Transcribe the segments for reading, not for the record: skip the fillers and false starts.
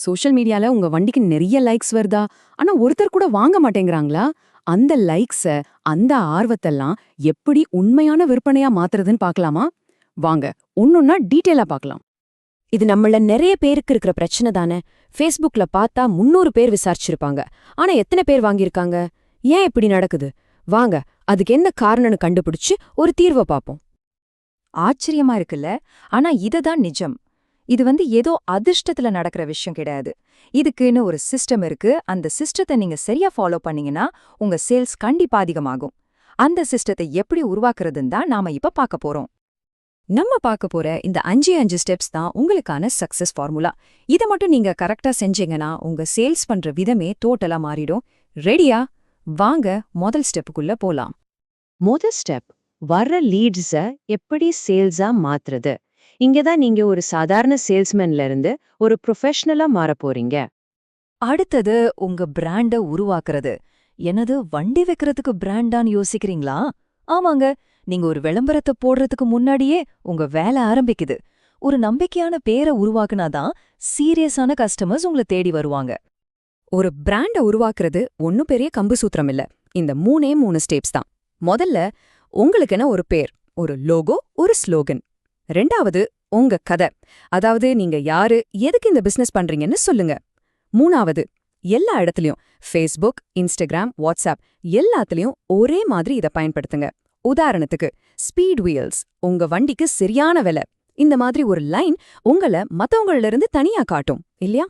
Social மீடியால உங்க வண்டிக்கு நிறைய லைக்ஸ் வருதா, ஆனா ஒருத்தர் கூட வாங்க மாட்டேங்கிறாங்களா? அந்த லைக்ஸ, அந்த ஆர்வத்தெல்லாம் எப்படி உண்மையான விற்பனையா மாத்துறதுன்னு பார்க்கலாமா? வாங்க, ஒன்னொன்னா டீட்டெயிலா பார்க்கலாம். இது நம்மள நிறைய பேருக்கு இருக்கிற பிரச்சனை தானே. ஃபேஸ்புக்ல பார்த்தா 300 பேர் விசாரிச்சிருப்பாங்க, ஆனா எத்தனை பேர் வாங்கியிருக்காங்க? ஏன் இப்படி நடக்குது? வாங்க, அதுக்கு என்ன காரணம்னு கண்டுபிடிச்சு ஒரு தீர்வை பார்ப்போம். ஆச்சரியமா இருக்குல்ல? ஆனா இததான் நிஜம். இது ஏதோ அதிர்ஷ்டத்துல நடக்கிற விஷயம் கிடையாது. இதுக்குன்னு ஒரு சிஸ்டம் இருக்கு. அந்த சிஸ்டத்தை நீங்க சரியா ஃபாலோ பண்ணீங்கன்னா உங்க சேல்ஸ் கண்டிப்பா அதிகமாகும். அந்த சிஸ்டத்தை எப்படி உருவாக்குறதுன்னு தான் நாம இப்ப பார்க்க போறோம். நம்ம பார்க்க போற இந்த 5 ஸ்டெப்ஸ் தான் உங்களுக்கான சக்சஸ் ஃபார்முலா. இதை மட்டும் நீங்க கரெக்டா செஞ்சீங்கன்னா உங்க சேல்ஸ் பண்ற விதமே டோட்டலா மாறிடும். ரெடியா? வாங்க முதல் ஸ்டெப்புக்குள்ள போலாம். முதல் ஸ்டெப், வர்ற லீட்ஸ எப்படி சேல்ஸா மாத்துறது. இங்கதான் நீங்க ஒரு சாதாரண சேல்ஸ்மேன்ல இருந்து ஒரு ப்ரொஃபஷனலா மாற போறீங்க. அடுத்தது உங்க பிராண்ட உருவாக்குறது. என்னது, வண்டி வைக்கிறதுக்கு பிராண்டான்னு யோசிக்கிறீங்களா? ஆமாங்க, நீங்க ஒரு விளம்பரத்தை போடுறதுக்கு முன்னாடியே உங்க வேலை ஆரம்பிக்குது. ஒரு நம்பிக்கையான பேரை உருவாக்குனாதான் சீரியஸான கஸ்டமர்ஸ் உங்களை தேடி வருவாங்க. ஒரு பிராண்ட உருவாக்குறது ஒன்னும் பெரிய கம்பு சூத்திரம் இல்ல. இந்த 3 ஸ்டெப்ஸ் தான். முதல்ல, உங்களுக்கென ஒரு பேர், ஒரு லோகோ, ஒரு ஸ்லோகன். ரெண்டாவது, உங்க கதை. அதாவது நீங்க யாரு, எதுக்கு இந்த பிசினஸ் பண்றீங்கன்னு சொல்லுங்க. மூணாவது, எல்லா இடத்துலயும் ஃபேஸ்புக், இன்ஸ்டாகிராம், வாட்ஸ்அப் எல்லாத்துலயும் ஒரே மாதிரி இதை பயன்படுத்துங்க. உதாரணத்துக்கு, ஸ்பீட் வீல்ஸ், உங்க வண்டிக்கு சரியான விலை. இந்த மாதிரி ஒரு லைன் உங்களை மத்தவங்கள இருந்து தனியா காட்டும் இல்லையா?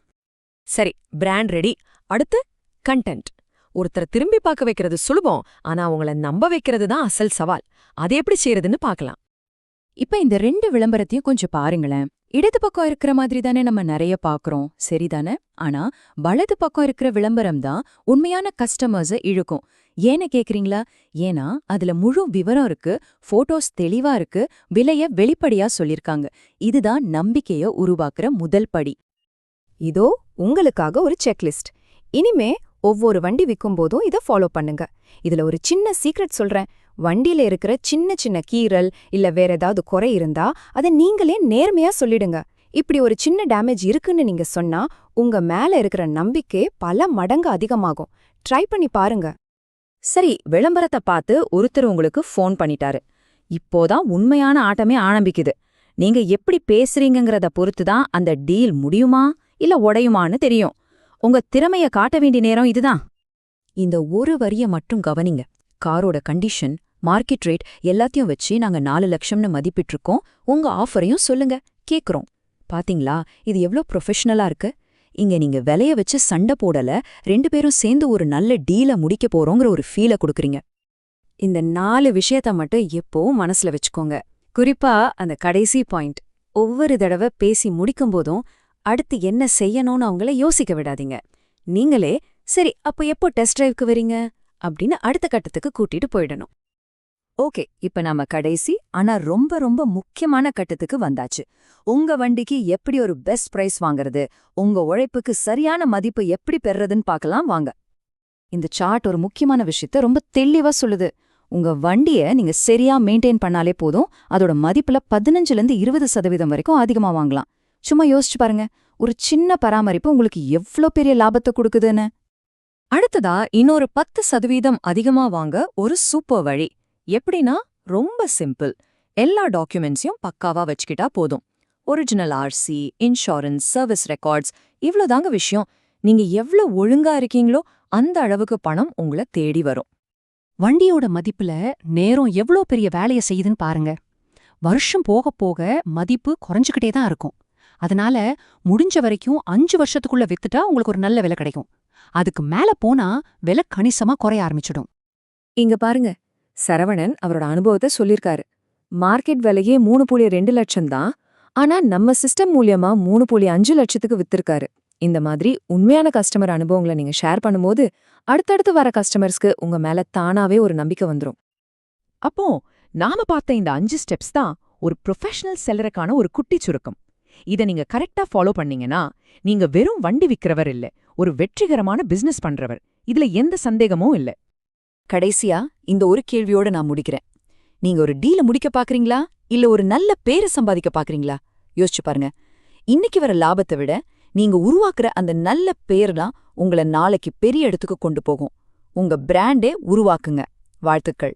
சரி, பிராண்ட் ரெடி. அடுத்து கண்டென்ட். ஒருத்தரை திரும்பி பார்க்க வைக்கிறது சுலபம், ஆனா அவங்கள நம்ப வைக்கிறது தான் அசல் சவால். அதை எப்படி செய்யறதுன்னு பார்க்கலாம். இப்ப இந்த 2 விளம்பரத்தையும் கொஞ்சம் பாருங்களேன். இடது பக்கம் இருக்கிற மாதிரி தானே நம்ம நிறைய பாக்குறோம், சரிதானே? ஆனா வலது பக்கம் இருக்கிற விளம்பரம் தான் உண்மையான கஸ்டமர்ஸ இழுக்கும். ஏன்னு கேக்குறீங்களா? ஏன்னா அதுல முழு விவரம் இருக்கு, போட்டோஸ் தெளிவா இருக்கு, விலைய வெளிப்படையா சொல்லிருக்காங்க. இதுதான் நம்பிக்கைய உருவாக்குற முதல் படி. இதோ உங்களுக்காக ஒரு செக்லிஸ்ட். இனிமே ஒவ்வொரு வண்டி விற்கும் போதும் இதை ஃபாலோ பண்ணுங்க. இதுல ஒரு சின்ன சீக்ரெட் சொல்றேன். வண்டியில இருக்கிற சின்ன சின்ன கீறல் இல்ல வேற ஏதாவது குறை இருந்தா அதை நீங்களே நேர்மையா சொல்லிடுங்க. இப்படி ஒரு சின்ன டேமேஜ் இருக்குன்னு நீங்க சொன்னா உங்க மேல இருக்கிற நம்பிக்கை பல மடங்கு அதிகமாகும். ட்ரை பண்ணி பாருங்க. சரி, விளம்பரத்தை பார்த்து ஒருத்தர் உங்களுக்கு ஃபோன் பண்ணிட்டாரு. இப்போதான் உண்மையான ஆட்டமே ஆரம்பிக்குது. நீங்க எப்படி பேசுறீங்கங்கறத பொறுத்து தான் அந்த டீல் முடியுமா இல்ல உடையுமான்னு தெரியும். உங்க திறமைய காட்ட வேண்டிய நேரம் இதுதான். இந்த ஒரு வரிய மட்டும் கவனிங்க. காரோட கண்டிஷன், மார்க்கெட் ரேட் எல்லாத்தையும் வச்சு நாங்க 4 லட்சம்னு மதிப்பிட்டிருக்கோம். உங்க ஆஃபரையும் சொல்லுங்க, கேக்குறோம். பாத்தீங்களா, இது எவ்ளோ ப்ரொஃபஷனலா இருக்கு. இங்க நீங்க விலைய வச்சு சண்டை போடல, 2 பேரும் சேர்ந்து ஒரு நல்ல டீல முடிக்க போறோங்கிற ஒரு ஃபீல கொடுக்குறீங்க. இந்த 4 விஷயத்த மட்டும் எப்பவும் மனசுல வச்சுக்கோங்க. குறிப்பா அந்த கடைசி பாயிண்ட். ஒவ்வொரு தடவை பேசி முடிக்கும்போதும் அடுத்து என்ன செய்யணும்னு அவங்கள யோசிக்க விடாதீங்க. நீங்களே சரி, அப்போ எப்போ டெஸ்ட் டிரைவ்க்கு வரீங்க அப்படின்னு அடுத்த கட்டத்துக்கு கூட்டிட்டு போயிடணும். ஓகே, இப்ப நாம கடைசி ஆனா ரொம்ப ரொம்ப முக்கியமான கட்டத்துக்கு வந்தாச்சு. உங்க வண்டிக்கு எப்படி ஒரு பெஸ்ட் பிரைஸ் வாங்குறது, உங்க உழைப்புக்கு சரியான மதிப்பு எப்படி பெறறதுன்னு பார்க்கலாம் வாங்க. இந்த சார்ட் ஒரு முக்கியமான விஷயத்த ரொம்ப தெளிவா சொல்லுது. உங்க வண்டிய நீங்க சரியா மெயின்டைன் பண்ணாலே போதும், அதோட மதிப்புல 15-20% வரைக்கும் அதிகமா வாங்கலாம். சும்மா யோசிச்சு பாருங்க, ஒரு சின்ன பராமரிப்பு உங்களுக்கு எவ்ளோ பெரிய லாபத்தை கொடுக்குதுன்னு. அடுத்ததா இன்னொரு 10% அதிகமா வாங்க ஒரு சூப்பர் வழி. எப்படின்னா, ரொம்ப சிம்பிள். எல்லா டாக்குமெண்ட்ஸையும் பக்காவா வச்சுக்கிட்டா போதும். Original RC, insurance, service records, இவ்ளோதாங்க விஷயம். நீங்க எவ்ளோ ஒழுங்கா இருக்கீங்களோ அந்த அளவுக்கு பணம் உங்களை தேடி வரும். வண்டியோட மதிப்புல நேரம் எவ்ளோ பெரிய வேலைய செய்யுதுன்னு பாருங்க. வருஷம் போக போக மதிப்பு குறைஞ்சுக்கிட்டே தான் இருக்கும். அதனால முடிஞ்ச வரைக்கும் 5 வருஷத்துக்குள்ள வித்துட்டா உங்களுக்கு ஒரு நல்ல விலை கிடைக்கும். அதுக்கு மேல போனா விலை கணிசமா குறைய ஆரம்பிச்சிடும். இங்க பாருங்க, சரவணன் அவரோட அனுபவத்தை சொல்லிருக்காரு. மார்க்கெட் விலையே 3.2 லட்சம் தான், ஆனா நம்ம சிஸ்டம் மூலியமா 3.5 லட்சத்துக்கு வித்திருக்காரு. இந்த மாதிரி உண்மையான கஸ்டமர் அனுபவங்களை நீங்க ஷேர் பண்ணும்போது அடுத்தடுத்து வர கஸ்டமர்ஸ்க்கு உங்க மேல தானாவே ஒரு நம்பிக்கை வந்துரும். அப்போ நாம பார்த்த இந்த 5 ஸ்டெப்ஸ் தான் ஒரு ப்ரொஃபஷனல் செல்லருக்கான ஒரு குட்டி சுருக்கம். இதை நீங்க கரெக்டா ஃபாலோ பண்ணீங்கன்னா நீங்க வெறும் வண்டி விக்கிறவர் இல்ல, ஒரு வெற்றிகரமான பிசினஸ் பண்றவர். இதுல எந்த சந்தேகமும் இல்ல. கடைசியா இந்த ஒரு கேள்வியோட நான் முடிக்கிறேன். நீங்க ஒரு டீல முடிக்க பாக்குறீங்களா இல்ல ஒரு நல்ல பேரை சம்பாதிக்க பாக்குறீங்களா? யோசிச்சு பாருங்க. இன்னைக்கு வர லாபத்தை விட நீங்க உருவாக்குற அந்த நல்ல பேர் தான் உங்களை நாளைக்கு பெரிய இடத்துக்கு கொண்டு போகும். உங்க பிராண்டே உருவாக்குங்க. வாழ்த்துக்கள்.